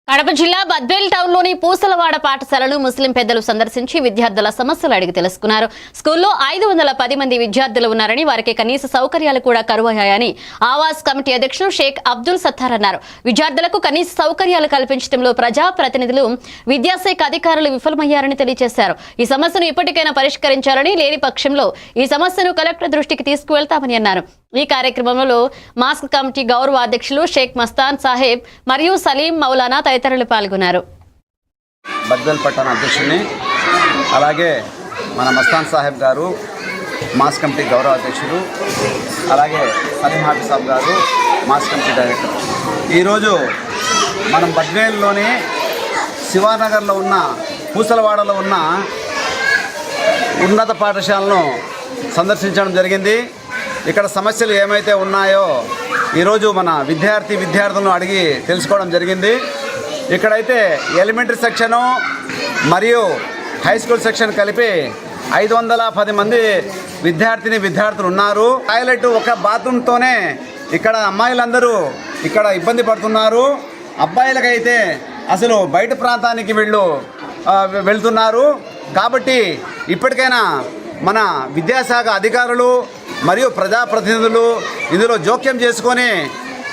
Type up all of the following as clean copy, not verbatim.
కడప జిల్లా బద్వేల్ టౌన్లోని పూసలవాడ పాఠశాలను ముస్లిం పెద్దలు సందర్శించి విద్యార్థుల సమస్యలు అడిగి తెలుసుకున్నారు. స్కూల్లో 510 మంది విద్యార్థులు ఉన్నారని, వారికి కనీస సౌకర్యాలు కూడా కరువయ్యాయని ఆవాస్ కమిటీ అధ్యక్షుడు షేక్ అబ్దుల్ సత్తార్ అన్నారు. విద్యార్థులకు కనీస సౌకర్యాలు కల్పించడంలో ప్రజాప్రతినిధులు, విద్యాశాఖ అధికారులు విఫలమయ్యారని తెలియజేశారు. ఈ సమస్యను ఇప్పటికైనా పరిష్కరించాలని, లేని పక్షంలో ఈ సమస్యను కలెక్టర్ దృష్టికి తీసుకువెళ్తామని అన్నారు. ఈ కార్యక్రమంలో మాస్క్ కమిటీ గౌరవ అధ్యక్షులు షేక్ మస్తాన్ సాహెబ్ మరియు సలీం మౌలానా తదితరులు పాల్గొన్నారు. బద్వేల్ పట్టణ అధ్యక్షుడిని, అలాగే మన మస్తాన్ సాహెబ్ గారు మాస్ కమిటీ గౌరవ అధ్యక్షుడు, అలాగే సలీం హాఫీ సాబ్ గారు మాస్ కమిటీ డైరెక్టర్. ఈరోజు మనం బద్వేల్లోని శివానగర్లో ఉన్న పూసలవాడలో ఉన్న ఉన్నత పాఠశాలను సందర్శించడం జరిగింది. ఇక్కడ సమస్యలు ఏమైతే ఉన్నాయో ఈరోజు మన విద్యార్థులను అడిగి తెలుసుకోవడం జరిగింది. ఇక్కడైతే ఎలిమెంటరీ సెక్షను మరియు హై స్కూల్ సెక్షన్ కలిపి 510 మంది విద్యార్థులు ఉన్నారు. టాయిలెట్ ఒక బాత్రూమ్తోనే ఇక్కడ అమ్మాయిలందరూ ఇక్కడ ఇబ్బంది పడుతున్నారు. అబ్బాయిలకైతే అసలు బయట ప్రాంతానికి వెళ్తున్నారు. కాబట్టి ఇప్పటికైనా మన విద్యాశాఖ అధికారులు మరియు ప్రజాప్రతినిధులు ఇందులో జోక్యం చేసుకొని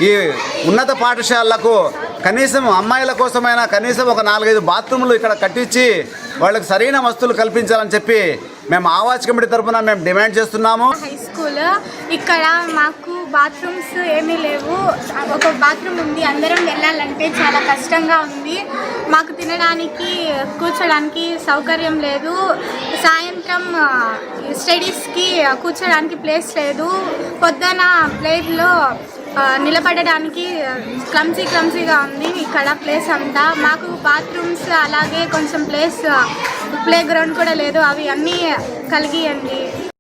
ఈ ఉన్నత పాఠశాలలకు కనీసం అమ్మాయిల కోసమైనా కనీసం ఒక 4-5 బాత్రూములు ఇక్కడ కట్టించి వాళ్ళకి సరైన వస్తువులు కల్పించాలని చెప్పి మేము ఆవాజ్ కమిటీ తరఫున మేము డిమాండ్ చేస్తున్నాము. హై స్కూల్ ఇక్కడ మాకు బాత్రూమ్స్ ఏమీ లేవు. ఒక బాత్రూమ్ ఉంది, అందరం వెళ్ళాలంటే చాలా కష్టంగా ఉంది. మాకు తినడానికి కూర్చోడానికి సౌకర్యం లేదు. సాయంత్రం స్టడీస్కి కూర్చోడానికి ప్లేస్ లేదు. పొద్దున ప్లేట్లో నిలబడడానికి క్లమ్సీగా ఉంది ఇక్కడ ప్లేస్ అంతా. మాకు బాత్రూమ్స్ అలాగే కొంచెం ప్లే గ్రౌండ్ కూడా లేదు. అవి అన్నీ కలిగియండి.